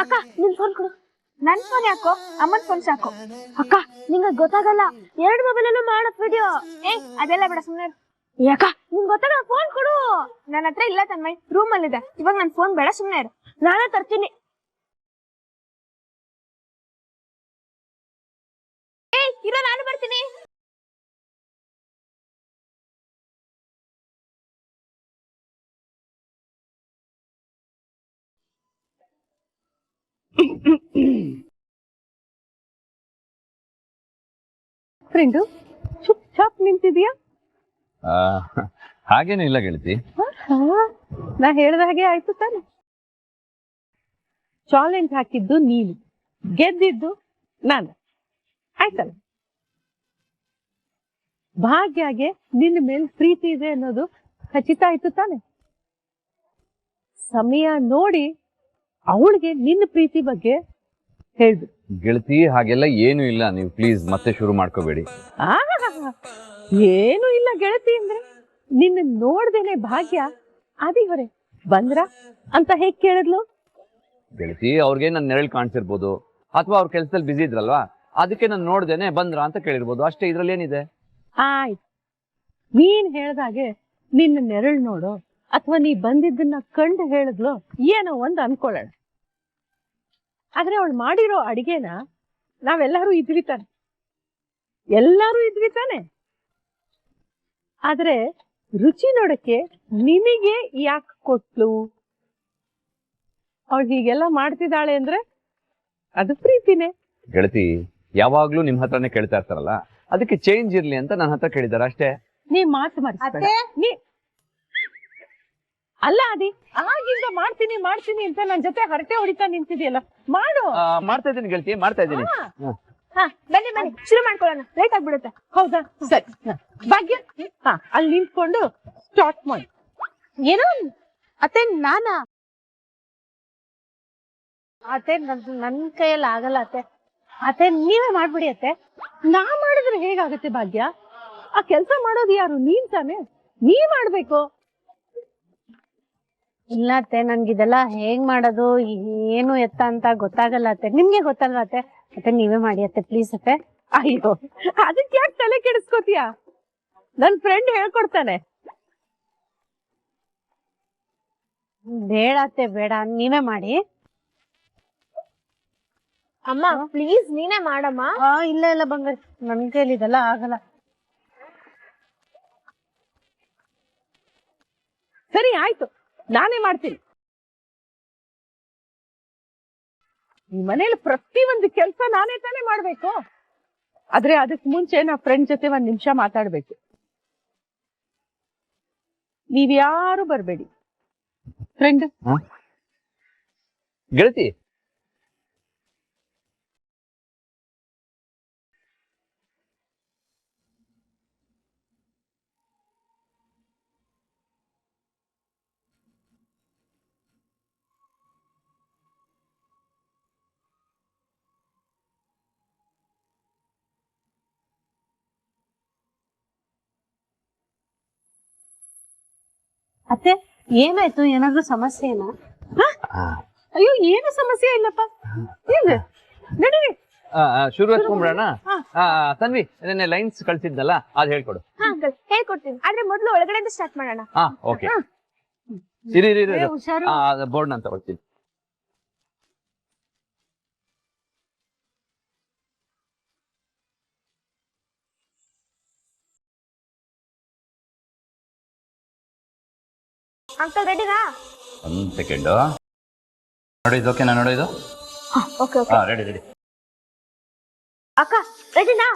ಅಕ್ಕ ನಿನ್ ಫೋನ್ ಕೊಡು. ನನ್ ಫೋನ್ ಯಾಕೋ? ಅಮ್ಮನ್ ಫೋನ್ ಸಾಕು. ಅಕ್ಕ ನಿಂಗ ಗೊತ್ತಾಗಲ್ಲ, 2 ಮೊಬೈಲಲ್ಲೂ ಮಾಡತ್ ವಿಡಿಯೋ. ಅದೆಲ್ಲ ಬೇಡ, ಸುಮ್ಮನೆ ಯಾಕ ನಿಂಗ್ ಗೊತ್ತಾಗಲ್ಲ. ಫೋನ್ ಕೊಡು. ನನ್ನ ಹತ್ರ ಇಲ್ಲ ತನ್ಮಯ್, ರೂಮ್ ಅಲ್ಲಿ ಇದೆ. ಇವಾಗ ನನ್ ಫೋನ್ ಬೇಡ, ಸುಮ್ಮನೆ ಇರು, ನಾನೇ ತರ್ತೀನಿ. ಇರೋ, ನಾನು ಬರ್ತೀನಿ. ಫ್ರೆಂಡು ಚುಪ್ ಚಾಪ್ ನಿಂತಿದ್ಯಾ? ಹಾಗೇನು ಇಲ್ಲ ಗೆಳತಿ. ನಾ ಹೇಳ್ದ ಹಾಗೆ ಆಯ್ತು ತಾನೆ. ಚಾಲೆಂಜ್ ಹಾಕಿದ್ದು ನೀನು, ಗೆದ್ದಿದ್ದು ನಾನು, ಆಯ್ತಲ್ಲ. ಭಾಗ್ಯಗೆ ನಿನ್ನ ಮೇಲೆ ಪ್ರೀತಿ ಇದೆ ಅನ್ನೋದು ಖಚಿತ ಆಯ್ತು ತಾನೆ. ಸಮಯ ನೋಡಿ ಅವಳಿಗೆ ನಿನ್ನ ಪ್ರೀತಿ ಬಗ್ಗೆ ಹೇಳ್ದು. ಗೆಳತಿ ಹಾಗೆಲ್ಲ ಏನು ಇಲ್ಲ, ನೀವು ಪ್ಲೀಸ್ ಮತ್ತೆ ಶುರು ಮಾಡ್ಕೋಬೇಡಿ. ಏನು ಇಲ್ಲ ಗೆಳತಿ ಅಂದ್ರೆ, ನಿನ್ನ ನೋಡ್ದೇನೆ ಭಾಗ್ಯ ಆದಿ ಹೊರೆ ಬಂದ್ರ ಅಂತ ಹೇಗ್ ಕೇಳಿದ್ಲು? ಗೆಳತಿ ಅವ್ರಿಗೆ ನನ್ನ ನೆರಳು ಕಾಣಿಸಿರ್ಬೋದು, ಅಥವಾ ಅವ್ರ ಕೆಲ್ಸದಲ್ಲಿ ಬಿಸಿ ಇದ್ರಲ್ವಾ, ಅದಕ್ಕೆ ನಾನು ನೋಡ್ದೇನೆ ಬಂದ್ರ ಅಂತ ಕೇಳಿರ್ಬೋದು, ಅಷ್ಟೇ. ಇದ್ರಲ್ಲಿ ಏನಿದೆ? ಆಯ್ತು, ನೀನ್ ಹೇಳ್ದಾಗೆ ನಿನ್ನ ನೆರಳು ನೋಡು ಅಥವಾ ನೀ ಬಂದಿದ್ದನ್ನ ಕಂಡು ಹೇಳಿದ್ಲು ಏನೋ ಒಂದ್ ಅನ್ಕೊಳ್ಳೋಣ. ಆದ್ರೆ ಅವಳು ಮಾಡಿರೋ ಅಡಿಗೆನ ನಾವೆಲ್ಲರೂ ಇದ್ವಿ ತಾನೆ, ಎಲ್ಲರೂ ಇದ್ವಿ ತಾನೆ. ಆದ್ರೆ ರುಚಿ ನೋಡಕ್ಕೆ ನಿನಗೆ ಯಾಕೆ ಕೊಟ್ಲು? ಅವಳು ಹೀಗೆಲ್ಲ ಮಾಡ್ತಿದ್ದಾಳೆ ಅಂದ್ರೆ ಅದು ಪ್ರೀತಿನೇ. ಗೆಳತಿ ಯಾವಾಗ್ಲೂ ನಿಮ್ ಹತ್ರನೇ ಕೇಳ್ತಾ ಇರ್ತಾರಲ್ಲ, ಅದಕ್ಕೆ ಚೇಂಜ್ ಇರ್ಲಿ ಅಂತ ನನ್ನ ಹತ್ರ ಕೇಳಿದಾರೆ ಅಷ್ಟೇ. ನೀ ಮಾತು ಮರ್ಸ್ಬೇಡ. ನೀ ಅಲ್ಲ ಅದಿ, ಆಗಿಂದ ಮಾಡ್ತೀನಿ ಮಾಡ್ತೀನಿ ಅಂತ ನನ್ ಜೊತೆ ಹರಟೆ ಹೊಡಿತಾ ನಿಂತಿದ್ಯಲ್ಲ, ಮಾಡು. ಮಾಡ್ತಾ ಇದ್ದೀನಿ ಗೆಳತಿ, ಮಾಡ್ತಾ ಇದ್ದೀನಿ. ಬನ್ನಿ ಬನ್ನಿ, ಶುರು ಮಾಡ್ಕೊಳ್ಳೋಣ, ಲೇಟ್ ಆಗ್ಬಿಡುತ್ತೆ. ಹೌದಾ, ಸರಿ. ಭಾಗ್ಯ, ಅಲ್ಲಿ ನಿಂತ್ಕೊಂಡು ಸ್ಟಾರ್ಟ್ ಮಾಡಿ. ಏನು ಅತ್ತೆ? ನಾನಾ? ಅತ್ತೆ ನನ್ ಕೈಯಲ್ಲಿ ಆಗಲ್ಲ ಅತ್ತೆ. ಅತ್ತೆ ನೀವೇ ಮಾಡ್ಬಿಡಿ ಅತ್ತೆ. ನಾ ಮಾಡಿದ್ರೆ ಹೇಗಾಗತ್ತೆ ಭಾಗ್ಯ? ಆ ಕೆಲ್ಸ ಮಾಡೋದು ಯಾರು? ನೀನ್ ತಾನೆ, ನೀ ಮಾಡ್ಬೇಕು. ಇಲ್ಲ ಅತ್ತೆ, ನನ್ಗಿದೆಲ್ಲ ಹೇಗ್ ಮಾಡೋದು ಏನು ಎತ್ತ ಅಂತ ಗೊತ್ತಾಗಲ್ಲ ಅತ್ತೆ. ನಿಮ್ಗೆ ಗೊತ್ತಲ್ವಾ ಅತ್ತೆ? ಅತ್ತೆ ನೀವೇ ಮಾಡಿ ಅತ್ತೆ, ಪ್ಲೀಸ್ ಅತ್ತೆ. ಅಯ್ಯೋ, ಅದಕ್ಕೆ ಯಾಕೆ ತಲೆ ಕೆಡಿಸ್ಕೋತೀಯ? ನನ್ ಫ್ರೆಂಡ್ ಹೇಳ್ಕೊಡ್ತಾನೆ. ಬೇಡ ಅತ್ತೆ, ಬೇಡ, ನೀವೇ ಮಾಡಿ. ಅಮ್ಮ ಪ್ಲೀಸ್ ನೀನೇ ಮಾಡಮ್ಮ. ಇಲ್ಲ ಇಲ್ಲ ಬಂಗಾರಿ, ನನ್ ಕೈಲಿ ಇದೆಲ್ಲ ಆಗಲ್ಲ. ಸರಿ ಆಯ್ತು, ನಾನೇ ಮಾಡ್ತೀನಿ. ಈ ಮನೇಲಿ ಪ್ರತಿ ಒಂದು ಕೆಲ್ಸ ನಾನೇ ತಾನೇ ಮಾಡ್ಬೇಕು. ಆದ್ರೆ ಅದಕ್ ಮುಂಚೆ ನಾ ಫ್ರೆಂಡ್ ಜೊತೆ 1 ನಿಮಿಷ ಮಾತಾಡ್ಬೇಕು. ನೀವ್ಯಾರು ಬರ್ಬೇಡಿ. ಫ್ರೆಂಡ್ ಗೆಳತಿ, ಅತ್ತೆ ಏನಾಯ್ತು? ಏನಾದ್ರೂ ಸಮಸ್ಯೆನಾ? ಅಯ್ಯೋ, ಏನು ಸಮಸ್ಯೆ ಇಲ್ಲಪ್ಪ. ನಡೀರಿ, ಶುರು ಹಚ್ಕೊಂಡ್ಬಿಡೋಣ. ತನ್ವಿ, ನೆನ್ನೆ ಲೈನ್ಸ್ ಕಳ್ಸಿದ್ನಲ್ಲ, ಅದ್ ಹೇಳ್ಕೊಡು. ಹೇಳ್ಕೊಡ್ತೀನಿ, ಆದ್ರೆ ಮೊದ್ಲು ಒಳಗಡೆ ಸ್ಟಾರ್ಟ್ ಮಾಡೋಣ. ಓಕೆ. ಬೋರ್ಡ್ ನಾನು ತಗೊಳ್ತೀನಿ. ಅಂಕಲ್ ರೆಡಿನಾ? 1 ಸೆಕೆಂಡ್ ನೋಡಿದ್ದು. ಓಕೆ, ನಾನು ನೋಡಿದ್ದು. Okay okay. ರೆಡಿ. ಅಕ್ಕ ರೆಡಿನಾ?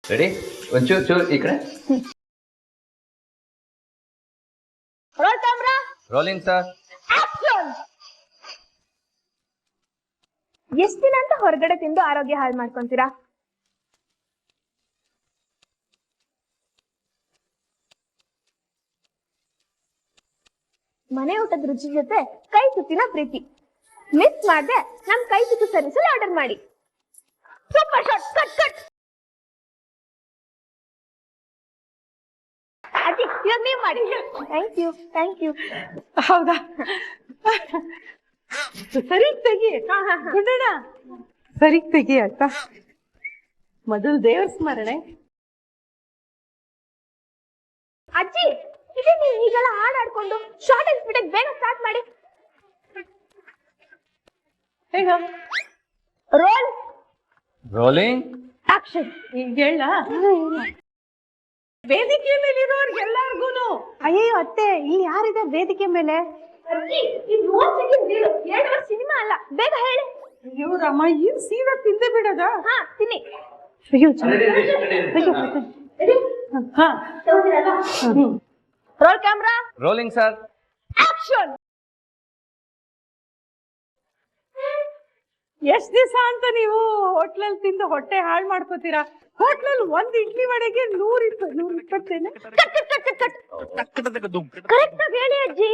ರೆಡಿ. ಒಂಚೂರು ಈ ಕಡೆ. Roll camera, rolling sir. Action. ಎಷ್ಟ್ ದಿನ ಅಂತ ಹೊರಗಡೆ ತಿಂದು ಆರೋಗ್ಯ ಹಾಳು ಮಾಡ್ಕೊಂತೀರಾ? ಮನೆ ಊಟದ ರುಚಿ ಜೊತೆ ಕೈ ತುತ್ತಿನ ಪ್ರೀತಿ ಮಿಸ್ ಮಾಡದೆ ನಮ್ ಕೈ ತುತ್ತು ಸರ್ವಿಸಲ್ಲಿ ಆರ್ಡರ್ ಮಾಡಿ. Super shot, cut cut. ಅಜ್ಜಿ ಇವಾಗ ನೀವ್ ಮಾಡಿ. Thank you. ಹೌದಾ? ಸರಿ ತೆಗಿ ಗುಂಡಣ್ಣ ಸರಿ ತೆಗಿ ಅಕ್ಕ ಮೊದಲು ದೇವ್ರ ಸ್ಮರಣೆ. ಅಜ್ಜಿ ಇದು ನೀವು ಈಗೆಲ್ಲ ಹಾಡಾಡ್ಕೊಂಡು ಶಾರ್ಟ್ ಅಂಡ್ ಸ್ವೀಟ್ ಬೇಗ ಸ್ಟಾರ್ಟ್ ಮಾಡಿ. ಹೇಗ ರೋಲ್ ರೋಲಿಂಗ್ ಆಕ್ಷನ್. ಈಗ ಹೇಳ ವೇದಿಕೆ ಮೇಲೆ ಇರೋರ್ಗೆಲ್ಲರಿಗೂನು. ಅಯ್ಯೋ ಅತ್ತೆ ಇಲ್ಲಿ ಯಾರಿದೆ ವೇದಿಕೆ ಮೇಲೆ? ಅಜ್ಜಿ ಇದು 30 ಸೆಕೆಂಡ್ 2 ವರ್ಷ ಸಿನಿಮಾ ಅಲ್ಲ, ಬೇಗ ಹೇಳಿ. ಅಯ್ಯೋ ರಾಮ ಏನ್ ಸೀದಾ ತಿಂದೆ ಬಿಡದ? ಹಾ ತಿನ್ನಿ. ಅಯ್ಯೋ ಹಾ roll camera rolling sir. Action. ಎಷ್ಟ್ ದಿವಸ ಅಂತ ನೀವು ಹೋಟ್ಲಲ್ಲಿ ತಿಂದು ಹೊಟ್ಟೆ ಹಾಳು ಮಾಡ್ಕೋತೀರಾ? ಹೋಟ್ಲಲ್ಲಿ ಒಂದ್ ಇಡ್ಲಿ ವಡೆಗೆ 120 ಕರೆಕ್ಟ್ ಆಗಿ ಹೇಳಿ ಅಜ್ಜಿ.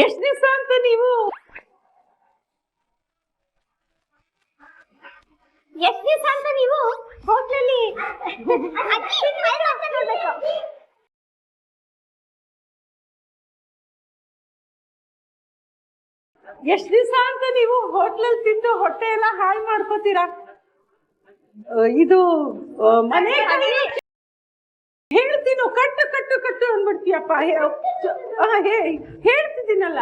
ಎಷ್ಟ್ ದಿವಸ ಅಂತ ನೀವು ಹೋಟ್ಲಲ್ಲಿ ಎಷ್ಟ್ ದಿವಸ ಅಂತ ನೀವು ಹೋಟ್ಲಲ್ಲಿ ತಿಂದು ಹೊಟ್ಟೆ ಎಲ್ಲ ಹಾಳು ಮಾಡ್ಕೋತೀರಾ? ಇದು ಮನೆ ಹೇಳ್ತೀನೋ ಕಟ್ಟು ಕಟ್ಟು ಕಟ್ಟು ಅಂದ್ಬಿಡ್ತೀಯಪ್ಪ. ಹೇಳ್ತಿದ್ದೀನಲ್ಲ.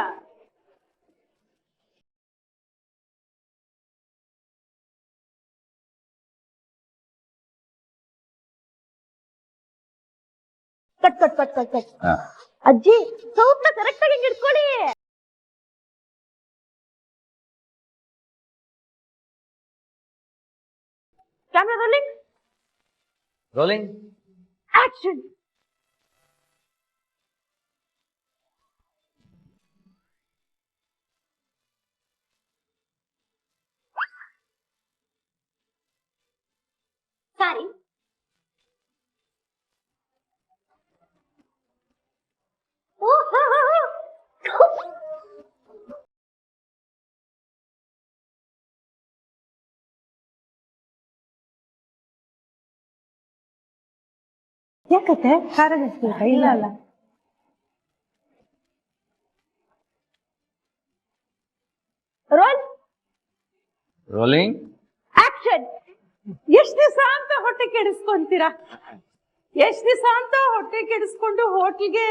Cut cut cut cut cut. ಅಜ್ಜಿ ಸೌತ್ನ ಕರೆಕ್ಟ್ ಆಗಿ ಇಟ್ಕೊಳ್ಳಿ. Camera rolling rolling action. ಸಾರಿ ಯಾಕತ್ತೆ ಖಾರ ಜಾಸ್ತಿ ಇಲ್ಲ ಅಲ್ಲ? Roll rolling action. ಎಷ್ಟ್ ದಿವಸ ಅಂತ ಹೊಟ್ಟೆ ಕೆಡಿಸ್ಕೊಂತೀರಾ? ಎಷ್ಟ್ ದಿವಸ ಅಂತ ಹೊಟ್ಟೆ ಕೆಡಿಸ್ಕೊಂಡು ಹೋಟ್ಲಿಗೆ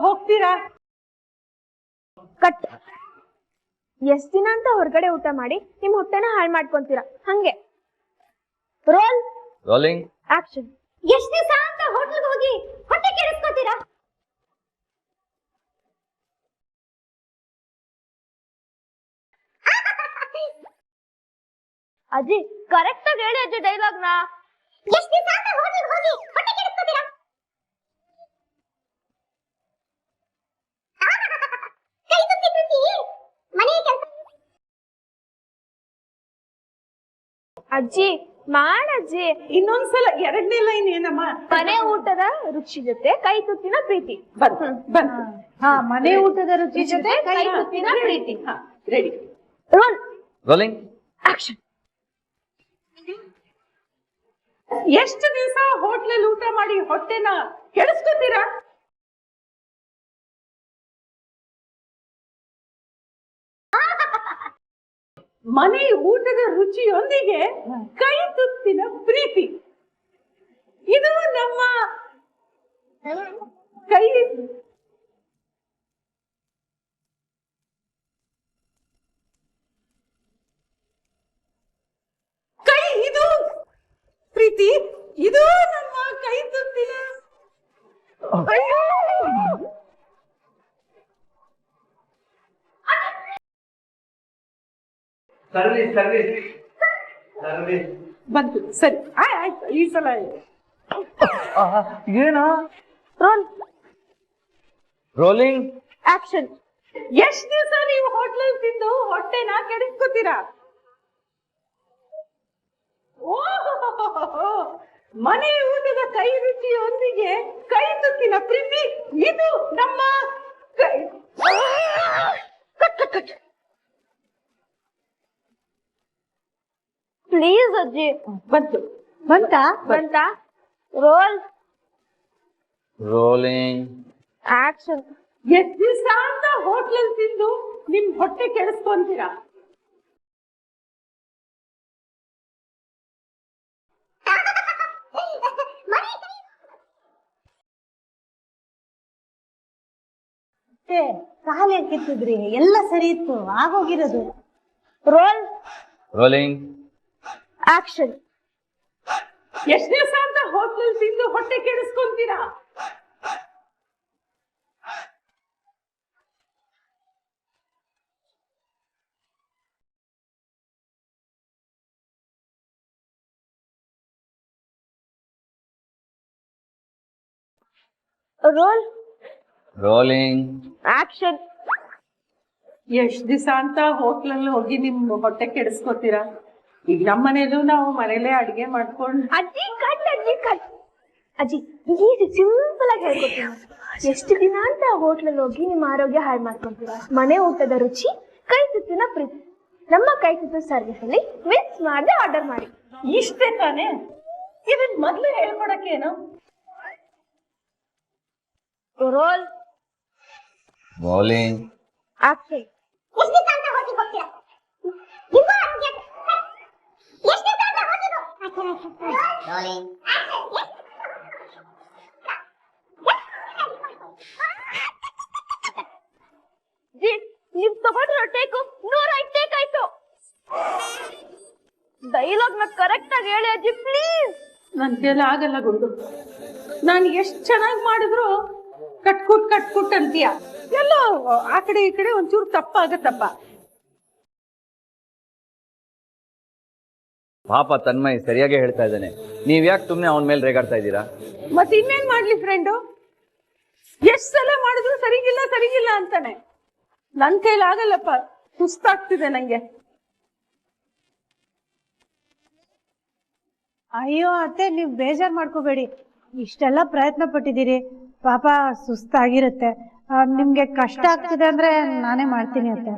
ಹೋಗ್ತೀರಾ? ಕಟ್. ಎಷ್ಟ್ ದಿನ ಅಂತ ಹೊರಗಡೆ ಊಟ ಮಾಡಿ ನಿಮ್ ಹೊಟ್ಟೆನ ಹಾಳು ಮಾಡ್ಕೊಂತೀರಾ ಹಂಗೆ. Roll rolling action. ಎಷ್ಟ್ ದಿವಸ ಅಂತ ಹೋಟೆಲ್ಗೆ ಹೋಗಿ ಹೊಟ್ಟೆ ಕೆಡಿಸ್ಕೊತೀರಾ? ಅಜ್ಜಿ ಕರೆಕ್ಟ್ ಆಗಿ ಹೇಳಿ ಅಜ್ಜಿ ಡೈಲಾಗ್ ನ. ಎಷ್ಟ್ ದಿವಸ ಅಂತ ಹೋಟೆಲ್ಗೆ ಹೋಗಿ ಹೊಟ್ಟೆ ಕೆಡಿಸ್ಕೊತೀರಾ? ಅಜ್ಜಿ ಮಾಡಜ್ಜಿ. ಇನ್ನೊಂದ್ಸಲ ಎರಡನೇ ಲೈನ್ ಏನಮ್ಮ? ಮನೆ ಊಟದ ರುಚಿ ಜೊತೆ ಕೈ ತುತ್ತಿನ ಪ್ರೀತಿ. ಬಂತು. ಹಾ, ಮನೆ ಊಟದ ರುಚಿ ಜೊತೆ ಕೈ ತುತ್ತಿನ ಪ್ರೀತಿ. ರೆಡಿ. Roll rolling action. ಎಷ್ಟು ದಿವಸ ಹೋಟ್ಲಲ್ಲಿ ಊಟ ಮಾಡಿ ಹೊಟ್ಟೆನ ಕೆಡಿಸ್ಕೊತೀರಾ? ಮನೆ ಊಟದ ರುಚಿಯೊಂದಿಗೆ ಕೈ ತುತ್ತಿನ ಪ್ರೀತಿ. ಇದು ನಮ್ಮ ಕೈ ಕೈ ಇದು ಪ್ರೀತಿ. ಇದು ನಮ್ಮ ಕೈ ತುತ್ತಿನ. ಸರ್ವಿಸ್ ಸರ್ವಿಸ್ ಸರ್ವಿಸ್ ಬಂತು. ಸರಿ ಆಯ್ತು ಈ ಸಲ ಏನಾ? Roll rolling action. ಎಷ್ಟ್ ದಿವಸ ನೀವು ಹೋಟ್ಲಲ್ಲಿ ತಿಂದು ಹೊಟ್ಟೆನ ಕೆಡಿಸ್ಕೊತೀರಾ? ಮನೆ ಊಟದ ಕೈ ರುಚಿಯೊಂದಿಗೆ ಕೈ ತುತ್ತಿನ ಪ್ರೀತಿ. ಇದು ನಮ್ಮ ಕೈ. ಪ್ಲೀಸ್ ಅಜ್ಜಿ. ಬಂತು. ಬಂತಾ? ಬಂತಾ? Roll rolling action. ಎಷ್ಟ್ ದಿವಸ ಅಂತ ಹೋಟ್ಲಲ್ಲಿ ತಿಂದು ನಿಮ್ ಹೊಟ್ಟೆ ಕೆಡಿಸ್ಕೊಂತೀರಾ? ಕಾಲ ಕಿತ್ತಿದ್ರಿ, ಎಲ್ಲ ಸರಿ ಇತ್ತು, ಆಗೋಗಿರೋದು. ರೋಲ್. ರೋಲಿಂಗ್. ಆಕ್ಷನ್. ಎಷ್ಟ್ ದಿವಸ ಅಂತ ಹೋಟ್ಲಲ್ಲಿ ತಿಂದು ಹೊಟ್ಟೆ ಕೆಡಿಸ್ಕೊಂತೀರಾ? ರೋಲ್. ರೋಲಿಂಗ್. ಆಕ್ಷನ್. ಎಷ್ಟ್ ದಿವಸ ಅಂತ ಹೋಟ್ಲಲ್ಲಿ ಹೋಗಿ ನಿಮ್ ಹೊಟ್ಟೆ ಕೆಡಿಸ್ಕೊತೀರಾ? ಈಗ ನಮ್ಮ ಮನೇಲೂ ನಾವು ಮನೇಲೆ ಅಡಿಗೆ ಮಾಡ್ಕೊಂಡು. ಅಜ್ಜಿ ಕಟ್, ಅಜ್ಜಿ ಕಟ್. ಅಜ್ಜಿ ಈಗ ಸಿಂಪಲ್ ಆಗಿ ಹೇಳ್ಕೊತೀನಿ. ಎಷ್ಟು ದಿನ ಅಂತ ಹೋಟ್ಲಲ್ಲಿ ಹೋಗಿ ನಿಮ್ಮ ಆರೋಗ್ಯ ಹಾಳು ಮಾಡ್ಕೊಂತೀರಾ? ಮನೆ ಊಟದ ರುಚಿ, ಕೈ ತುತ್ತಿನ ಪ್ರೀತಿ. ನಮ್ಮ ಕೈ ತುತ್ತು ಸರ್ವಿಸ್ ಅಲ್ಲಿ ಮಿಸ್ ಮಾಡದೆ ಆರ್ಡರ್ ಮಾಡಿ. ಇಷ್ಟೇ ತಾನೇ? ಇದನ್ ಮೊದ್ಲು ಹೇಳ್ಕೊಡಕ್ಕೇನು? ರೋಲ್. ರೋಲಿಂಗ್. ಆಕ್ಷನ್. ಜಿ, ನೀವ್ ತಗೊಂಡ್ರೋ ಟೇಕು 105 ಟೇಕ್ ಆಯ್ತು. ಡೈಲಾಗ್ ನ ಕರೆಕ್ಟ್ ಆಗಿ ಹೇಳಿ ಅಜ್ಜಿ ಪ್ಲೀಸ್. ನನ್ ಕೈಲಿ ಆಗಲ್ಲ ಗುಂಡು. ನಾನು ಎಷ್ಟ್ ಚೆನ್ನಾಗಿ ಮಾಡಿದ್ರು ಕಟ್ಕುಟ್ ಅಂತೀಯ. ಎಲ್ಲ ಆ ಕಡೆ ಈ ಕಡೆ ಒಂಚೂರು ತಪ್ಪಾಗತ್ತಪ್ಪ. ಪಾಪ ತನ್ಮಯ್ ಸರಿಯಾಗಿ ಹೇಳ್ತಾ ಇದ್ದಾನೆ. ನೀವ್ ಯಾಕೆ ಸುಮ್ನೆ ಅವನ ಮೇಲೆ ರೇಗಾಡ್ತಾ ಇದ್ದೀರಾ? ಮತ್ತೆ ಇನ್ನೇನ್ ಮಾಡ್ಲಿ ಫ್ರೆಂಡು? ಎಷ್ಟ್ ಸಲ ಮಾಡಿದ್ರು ಸರಿಗಿಲ್ಲ ಅಂತಾನೆ. ನನ್ ಕೈಲಿ ಆಗಲ್ಲಪ್ಪ, ಸುಸ್ತಾಗ್ತಿದೆ ನಂಗೆ. ಅಯ್ಯೋ ಅತ್ತೆ, ನೀವ್ ಬೇಜಾರ್ ಮಾಡ್ಕೋಬೇಡಿ. ಇಷ್ಟೆಲ್ಲ ಪ್ರಯತ್ನ ಪಟ್ಟಿದ್ದೀರಿ, ಪಾಪ ಸುಸ್ತಾಗಿರುತ್ತೆ. ನಿಮ್ಗೆ ಕಷ್ಟ ಆಗ್ತಿದೆ ಅಂದ್ರೆ ನಾನೇ ಮಾಡ್ತೀನಿ ಅತ್ತೆ.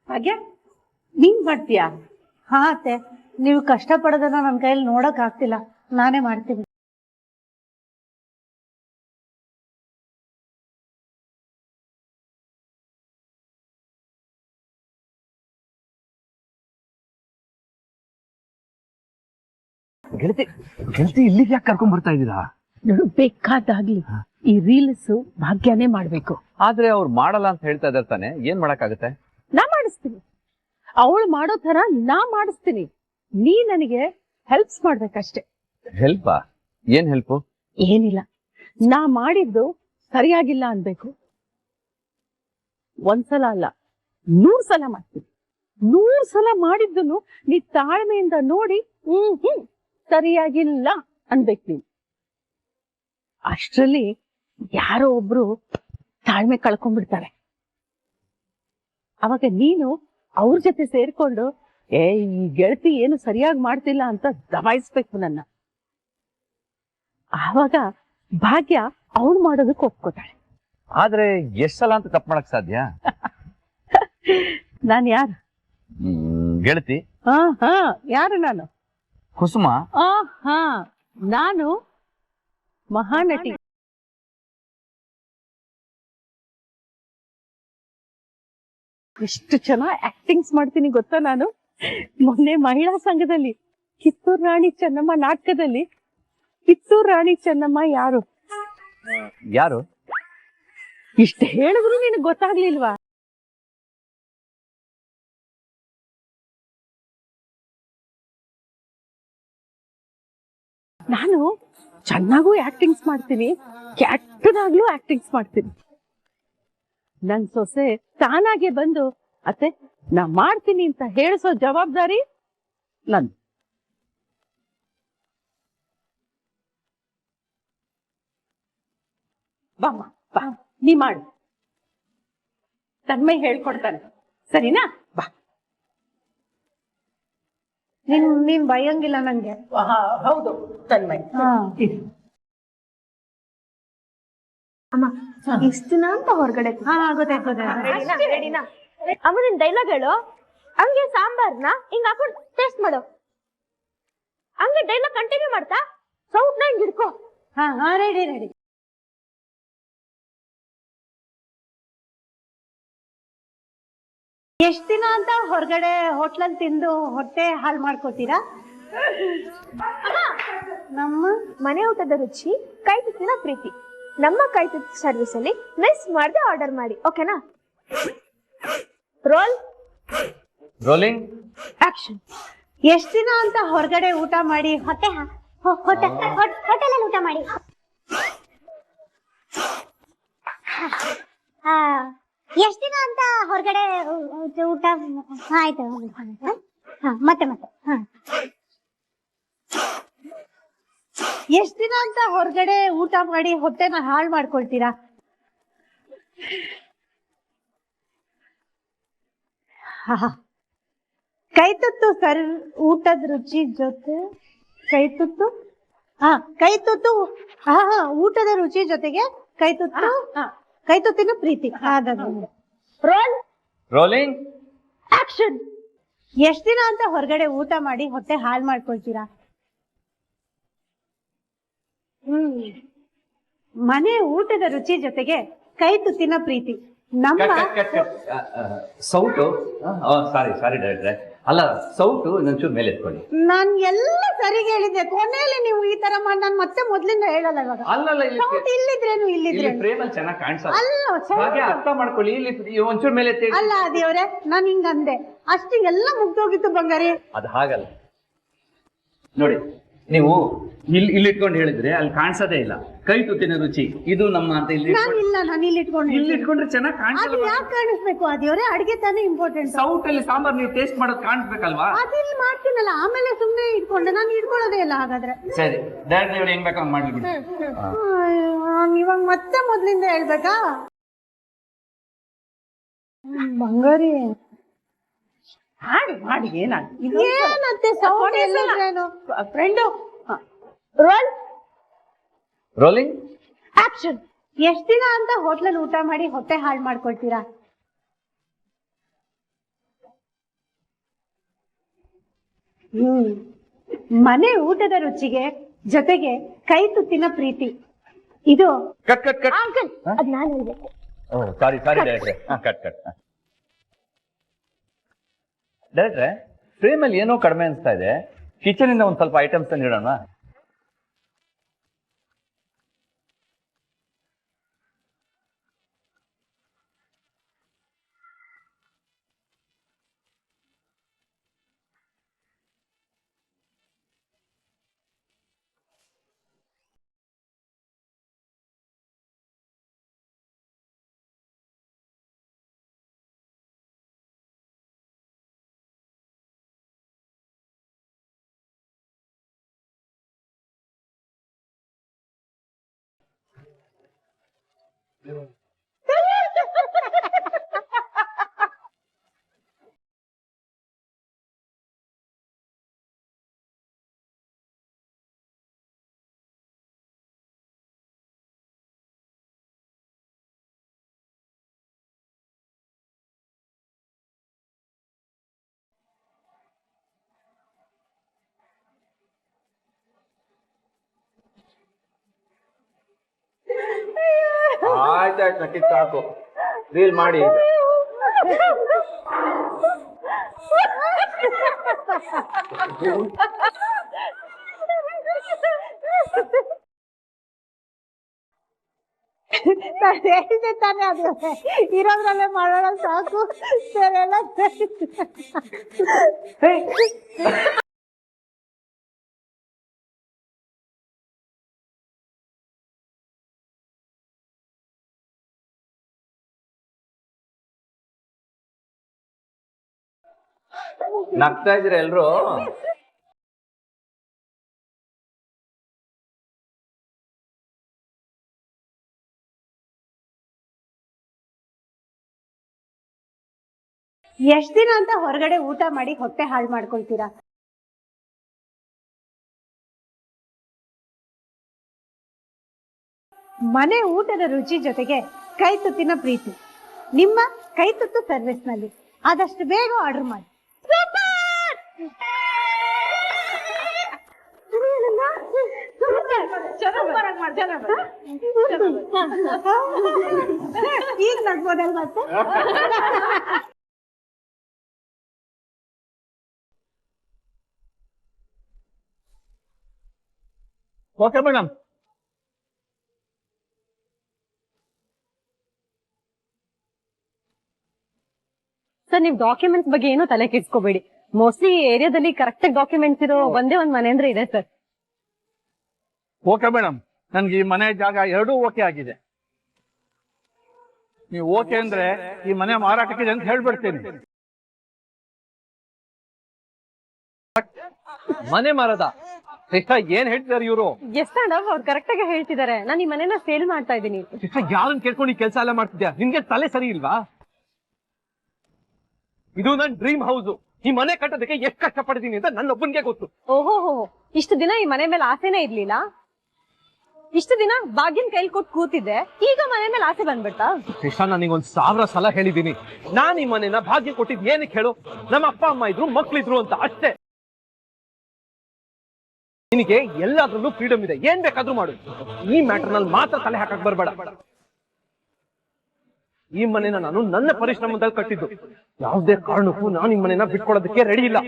ಹಾಗೆ ನೀನ್ ಮಾಡ್ತೀಯಾ? ಹಾ ಅತ್ತೆ, ನೀವು ಕಷ್ಟ ಪಡೋದನ್ನ ನನ್ನ ಕೈಯಲ್ಲಿ ನೋಡಕ್ ಆಗ್ತಿಲ್ಲ, ನಾನೇ ಮಾಡ್ತೀನಿ. ಗೆಳತಿ ಇಲ್ಲಿಗೆ ಯಾಕೆ ಕರ್ಕೊಂಡ್ ಬರ್ತಾ ಇದ್ದೀರಾ? ನೋಡು, ಬೇಕಾದಾಗ್ಲಿ ಈ ರೀಲ್ಸ್ ಭಾಗ್ಯನೇ ಮಾಡ್ಬೇಕು. ಆದ್ರೆ ಅವ್ರು ಮಾಡಲ್ಲ ಅಂತ ಹೇಳ್ತಾ ಇದಾರೆ ತಾನೆ, ಏನ್ ಮಾಡಕ್ಕಾಗತ್ತೆ? ನಾ ಮಾಡಿಸ್ತೀನಿ. ಅವಳು ಮಾಡೋ ತರ ನಾ ಮಾಡಿಸ್ತೀನಿ. ನೀ ನನಗೆ ಹೆಲ್ಪ್ಸ್ ಮಾಡ್ಬೇಕಷ್ಟೆ. ಹೆಲ್ಪಾ? ಏನ್ ಹೆಲ್ಪು? ಏನಿಲ್ಲ, ನಾ ಮಾಡಿದ್ದು ಸರಿಯಾಗಿಲ್ಲ ಅನ್ಬೇಕು. ಒಂದ್ಸಲ ಅಲ್ಲ, 100 ಸಲ ಮಾಡ್ತೀನಿ. 100 ಸಲ ಮಾಡಿದ್ದನ್ನು ನೀ ತಾಳ್ಮೆಯಿಂದ ನೋಡಿ ಸರಿಯಾಗಿಲ್ಲ ಅನ್ಬೇಕು ನೀನು. ಅಷ್ಟ್ರಲ್ಲಿ ಯಾರೋ ಒಬ್ರು ತಾಳ್ಮೆ ಕಳ್ಕೊಂಡ್ಬಿಡ್ತಾರೆ. ಅವಾಗ ನೀನು ಅವ್ರ ಜೊತೆ ಸೇರ್ಕೊಂಡು ಈ ಗೆಳತಿ ಏನು ಸರಿಯಾಗಿ ಮಾಡ್ತಿಲ್ಲ ಅಂತ ದಬಾಯಿಸ್ಬೇಕು ನನ್ನ. ಆವಾಗ ಭಾಗ್ಯ ಅವಳು ಮಾಡೋದಕ್ಕೆ ಒಪ್ಕೋತಾಳೆ. ಆದ್ರೆ ಎಷ್ಟ್ ಸಲ ಅಂತ ತಪ್ಪು ಮಾಡಕ್ ಸಾಧ್ಯ? ನಾನ್ ಯಾರು? ಗೆಳತಿ. ಹಾ ಯಾರು ನಾನು? ಕುಸುಮ. ಹಾ, ನಾನು ಮಹಾನಟಿ. ಎಷ್ಟು ಚೆನ್ನಾಗಿ ಆಕ್ಟಿಂಗ್ಸ್ ಮಾಡ್ತೀನಿ ಗೊತ್ತಾ ನಾನು. ಮೊನ್ನೆ ಮಹಿಳಾ ಸಂಘದಲ್ಲಿ ಕಿತ್ತೂರು ರಾಣಿ ಚೆನ್ನಮ್ಮ ನಾಟಕದಲ್ಲಿ ಕಿತ್ತೂರು ರಾಣಿ ಚೆನ್ನಮ್ಮ ಯಾರು ಯಾರು? ಇಷ್ಟ ಹೇಳಿದ್ರು ನಿನಗೆ ಗೊತ್ತಾಗ್ಲಿಲ್ವಾ? ನಾನು ಚೆನ್ನಾಗೂ ಆಕ್ಟಿಂಗ್ಸ್ ಮಾಡ್ತೀನಿ, ಕೆಟ್ಟದಾಗ್ಲೂ ಆಕ್ಟಿಂಗ್ಸ್ ಮಾಡ್ತೀನಿ. ನನ್ ಸೊಸೆ ತಾನಾಗೆ ಬಂದು ಅತ್ತೆ ನಾ ಮಾಡ್ತೀನಿ ಅಂತ ಹೇಳಿಸೋ ಜವಾಬ್ದಾರಿ ನನ್. ಬಾಮ್ಮ ಬಾ, ನೀ ಮಾಡು. ತನ್ಮಯ್ ಹೇಳ್ಕೊಡ್ತಾನೆ, ಸರಿನಾ? ಬಾ. ನೀನ್ ಬೈಯಂಗಿಲ್ಲ ನಂಗೆ. ಹೌದು ತನ್ಮಯ್. ಅಮ್ಮ ಇಷ್ಟ ದಿನ ಅಂತ ಹೊರಗಡೆ ಗೊತ್ತಾಯ್ತು. ಅಮ್ಮನಿನ್ ಡೈಲಾಗ್ ಹೇಳು. ಹಂಗೆ ಸಾಂಬಾರ್ನ ಹಿಂಗ್ ಹಾಕೊಂಡು ಟೇಸ್ಟ್ ಮಾಡು. ಹಂಗೆ ಡೈಲಾಗ್ ಕಂಟಿನ್ಯೂ ಮಾಡ್ತಾ ಸೌಟ್ ನ ಹಿಡ್ಕೋ. ಹಾ ಹಾ ರೆಡಿ ರೆಡಿ. ಎಷ್ಟ್ ದಿನ ಅಂತ ಹೊರಗಡೆ ಹೋಟ್ಲಲ್ಲಿ ತಿಂದು ಹೊಟ್ಟೆ ಹಾಳು ಮಾಡ್ಕೋತೀರಾ? ನಮ್ಮ ಮನೆ ಊಟದ ರುಚಿ ಕೈ ತುತ್ತಿನ ಪ್ರೀತಿ. ನಮ್ಮ ಕೈ ತುತ್ತು ಸರ್ವಿಸ್ ಅಲ್ಲಿ ಮಿಸ್ ಮಾಡದೆ ಆರ್ಡರ್ ಮಾಡಿ, ಓಕೆನಾ? Roll rolling action. ಎಷ್ಟ್ ದಿನ ಅಂತ ಹೊರಗಡೆ ಊಟ ಮಾಡಿ ಹೋಟೆಲಲ್ಲಿ ಊಟ ಮಾಡಿ ಎಷ್ಟ್ ದಿನ ಅಂತ ಹೊರಗಡೆ ಊಟ ಆಯ್ತು. ಮತ್ತೆ ಮತ್ತೆ ಎಷ್ಟ್ ದಿನ ಅಂತ ಹೊರಗಡೆ ಊಟ ಮಾಡಿ ಹೊಟ್ಟೆನ ಹಾಳು ಮಾಡ್ಕೊಳ್ತೀರಾ? ಕೈ ತುತ್ತು ಊಟದ ರುಚಿ ಜೊತೆ ಕೈ ತುತ್ತು ಊಟದ ರುಚಿ ಜೊತೆಗೆ ಕೈ ತುತ್ತಿನ ಪ್ರೀತಿ. Roll rolling action. ಎಷ್ಟ್ ದಿನ ಅಂತ ಹೊರಗಡೆ ಊಟ ಮಾಡಿ ಹೊಟ್ಟೆ ಹಾಳು ಮಾಡ್ಕೊಳ್ತೀರಾ? ಮನೆ ಊಟದ ರುಚಿ ಜೊತೆಗೆ ಕೈ ತುತ್ತಿನ ಪ್ರೀತಿ. ನಮ್ಮ ಸೌಟು ಸಾರಿ ಡೈರೆಕ್ಟ್ರೆ, ಅಲ್ಲ ಸೌಟು ಇನ್ನೊಂಚೂರು ಮೇಲೆ ಎತ್ಕೊಳ್ಳಿ. ನಾನ್ ಎಲ್ಲ ಸರಿಗೆ ಹೇಳಿದ್ದೆ, ಕೊನೆಯಲ್ಲಿ ನೀವು ಈ ತರ ಮಾಡಿ ನಾನು ಮತ್ತೆ ಮೊದ್ಲಿಂದ ಹೇಳಲ್ಲ. ಇವಾಗ ಅಲ್ಲಲ್ಲ ಇಲ್ಲಿದ್ರೇನು ಫ್ರೇಮಲ್ಲಿ ಚೆನ್ನಾಗಿ ಕಾಣಿಸಲ್ಲ, ಅಲ್ಲ ಹಾಗೆ ಅರ್ಥ ಮಾಡ್ಕೊಳ್ಳಿ. ಇಲ್ಲಿ ಒಂಚೂರು ಮೇಲೆ ಎತ್ತಿ. ಅಲ್ಲ ದೇವ್ರೆ, ನಾನ್ ಹಿಂಗ ಅಂದೆ ಅಷ್ಟು ಎಲ್ಲ ಮುಗ್ದೋಗಿತ್ತು ಬಂಗಾರಿ. ಅದು ಹಾಗಲ್ಲ ನೋಡಿ, ನೀವು ಇಲ್ಲಿ ಇಟ್ಕೊಂಡು ಹೇಳಿದ್ರೆ ಅಲ್ಲಿ ಕಾಣಿಸೋದೇ ಇಲ್ಲ. ಕೈ ತುತ್ತಿನ ರುಚಿ ಇದು ನಮ್ಮ ಅಂತ ಇಲ್ಲಿ ನಾನು ಇಲ್ಲಿ ಇಟ್ಕೊಂಡ್ರೆ ಚೆನ್ನಾಗಿ ಕಾಣಿಸಲ್ಲ. ಯಾಕೆ ಕಾಣಿಸ್ಬೇಕು? ದೇವ್ರೆ, ಅಡಿಗೆ ತಾನೇ ಇಂಪಾರ್ಟೆಂಟ್. ಸೌಟ್ ಅಲ್ಲಿ ಸಾಂಬಾರ್ ನೀವು ಟೇಸ್ಟ್ ಮಾಡೋದು ಕಾಣಿಸ್ಬೇಕಲ್ವಾ? ಇಲ್ಲಿ ಮಾಡ್ತೀನಲ್ಲ, ಆಮೇಲೆ ಸುಮ್ನೆ ಇಟ್ಕೊಂಡೆ. ನಾನು ಇಟ್ಕೊಳ್ಳೋದೇ ಇಲ್ಲ ಹಾಗಾದ್ರೆ. ಸರಿ, ಡೈರೆಕ್ಟ್ ಹೆಂಗ್ ಬೇಕಾಗ ಮಾಡ್ಲಿ ಬಿಡಿ. ಇವಾಗ ಮತ್ತೆ ಮೊದ್ಲಿಂದ ಹೇಳ್ಬೇಕಾ? ಬಂಗಾರಿ ಮಾಡಿ ಏನಂತೆ ಸೌಂಡ್ ಎಲ್ಲೇನು ಫ್ರೆಂಡು? Roll rolling action. ಎಷ್ಟ್ ದಿನ ಅಂತ ಹೋಟ್ಲಲ್ಲಿ ಊಟ ಮಾಡಿ ಹೊಟ್ಟೆ ಹಾಳು ಮಾಡ್ಕೊಳ್ತೀರಾ? ಮನೆ ಊಟದ ರುಚಿಗೆ ಜೊತೆಗೆ ಕೈ ತುತ್ತಿನ ಪ್ರೀತಿ. ಇದು ಕಟ್ ಕಟ್ ಕಟ್. ಅಂಕಲ್, ಅದ್ ನಾನು ಹೇಳ್ಬೇಕು. ಸಾರಿ ಡೈರೆಕ್ಟ್ರೆ, ಕಟ್ ಕಟ್. ಡೈರೆಕ್ಟ್ರೆ, ಫ್ರೇಮ್ ಅಲ್ಲಿ ಏನೋ ಕಡಿಮೆ ಅನಿಸ್ತಾ ಇದೆ. ಕಿಚನ್ ಇಂದ ಒಂದ್ ಸ್ವಲ್ಪ ಐಟಮ್ಸ್ ಅನ್ನು ಇಡೋಣ. ಆಯ್ತಾಯ್ತು, ನಕ್ಕಿದ್ ಸಾಕು. ರೀಲ್ ಮಾಡಿ. ಹೇಳಿದೆ ತಾನೇ, ಅದು ಇರೋದ್ರಲ್ಲೇ ಮಾಡೋಣ ಸಾಕು. ಸರೆಲ್ಲ ನಗ್ತಾ ಇದ್ದೀರಾ ಎಲ್ರು? ಎಷ್ಟ್ ದಿನ ಅಂತ ಹೊರಗಡೆ ಊಟ ಮಾಡಿ ಹೊಟ್ಟೆ ಹಾಳು ಮಾಡ್ಕೊಳ್ತೀರಾ? ಮನೆ ಊಟದ ರುಚಿ ಜೊತೆಗೆ ಕೈ ತುತ್ತಿನ ಪ್ರೀತಿ. ನಿಮ್ಮ ಕೈ ತುತ್ತು ಸರ್ವಿಸ್ ನಲ್ಲಿ ಆದಷ್ಟು ಬೇಗ ಆರ್ಡರ್ ಮಾಡಿ. ಈಗ ನಗ್ಬೋದಲ್ ಮತ್ತೆ ಓಕೆ ಮೇಡಮ್. ಸರ್ ನೀವು ಡಾಕ್ಯುಮೆಂಟ್ಸ್ ಬಗ್ಗೆ ಏನೂ ತಲೆ ಕೆಡ್ಸ್ಕೋಬೇಡಿ. ಮೋಸ್ಟ್ಲಿ ಏರಿಯಾದಲ್ಲಿ ಕರೆಕ್ಟ್ ಡಾಕ್ಯುಮೆಂಟ್ಸ್ ಇರೋ ಒಂದೇ ಒಂದ್ ಮನೆ ಅಂದ್ರೆ ಇದೆ ಸರ್. ಓಕೆ ಮೇಡಮ್, ನನ್ಗೆ ಈ ಮನೆ ಜಾಗ ಎರಡೂ ಓಕೆ ಆಗಿದೆ. ನೀವು ಓಕೆ ಅಂದ್ರೆ ಈ ಮನೆ ಮಾರಾಟಕ್ಕಿದೆ ಅಂತ ಹೇಳ್ಬಿಡ್ತೀನಿ. ಮನೆ ಮಾರದ ಏನ್ ಹೇಳ್ತಿದಾರೆ ಇವರು? ಎಸ್ ಮೇಡಮ್, ಅವ್ರು ಕರೆಕ್ಟ್ ಆಗಿ ಹೇಳ್ತಿದ್ದಾರೆ. ನಾನು ಈ ಮನೆನ ಸೇಲ್ ಮಾಡ್ತಾ ಇದ್ದೀನಿ. ಯಾರನ್ನ ಕೇಳ್ಕೊಂಡು ಈ ಕೆಲಸ ಎಲ್ಲ ಮಾಡ್ತಿದ್ಯಾ? ನಿನ್ಗೆ ತಲೆ ಸರಿ ಇಲ್ವಾ? ಇದು ನನ್ ಡ್ರೀಮ್ ಹೌಸ್. ಈ ಮನೆ ಕಟ್ಟೋದಕ್ಕೆ ಎಷ್ಟು ಕಷ್ಟ ಪಡ್ತೀನಿ ಅಂತ ನನ್ನ ಒಬ್ಬನಿಗೆ ಗೊತ್ತು. ಓಹೋ, ಇಷ್ಟು ದಿನ ಈ ಮನೆ ಮೇಲೆ ಆಸೆನೇ ಇರ್ಲಿಲ್ಲ. ಇಷ್ಟು ದಿನ ಭಾಗ್ಯನ್ ಕೈಲಿ ಕೊಟ್ಟು ಕೂತಿದ್ದೆ, ಈಗ ಮನೆ ಮೇಲೆ ಆಸೆ ಬಂದ್ಬಿಡ್ತಾ? ಕೃಷ್ಣ, ನನಗೊಂದ್ 1000 ಸಲ ಹೇಳಿದೀನಿ, ನಾನ್ ಈ ಮನೆನ ಭಾಗ್ಯ ಕೊಟ್ಟಿದ್ ಏನಕ್ಕೆ ಹೇಳು? ನಮ್ಮ ಅಪ್ಪ ಅಮ್ಮ ಇದ್ರು, ಮಕ್ಳಿದ್ರು ಅಂತ ಅಷ್ಟೇ. ನಿನಗೆ ಎಲ್ಲಾದ್ರಲ್ಲೂ ಫ್ರೀಡಮ್ ಇದೆ, ಏನ್ ಬೇಕಾದ್ರೂ ಮಾಡು. ಈ ಮ್ಯಾಟರ್ ನಲ್ಲಿ ಮಾತ್ರ ತಲೆ ಹಾಕಕ್ ಬರ್ಬೇಡ. ಈ ಮನೆನ ನಾನು ನನ್ನ ಪರಿಶ್ರಮದಲ್ಲಿ ಕಟ್ಟಿದ್ದು. ಯಾವುದೇ ಕಾರಣಕ್ಕೂ ನಾನು ಈ ಮನೆನ ಬಿಟ್ಕೊಡೋದಕ್ಕೆ ರೆಡಿ ಇಲ್ಲ.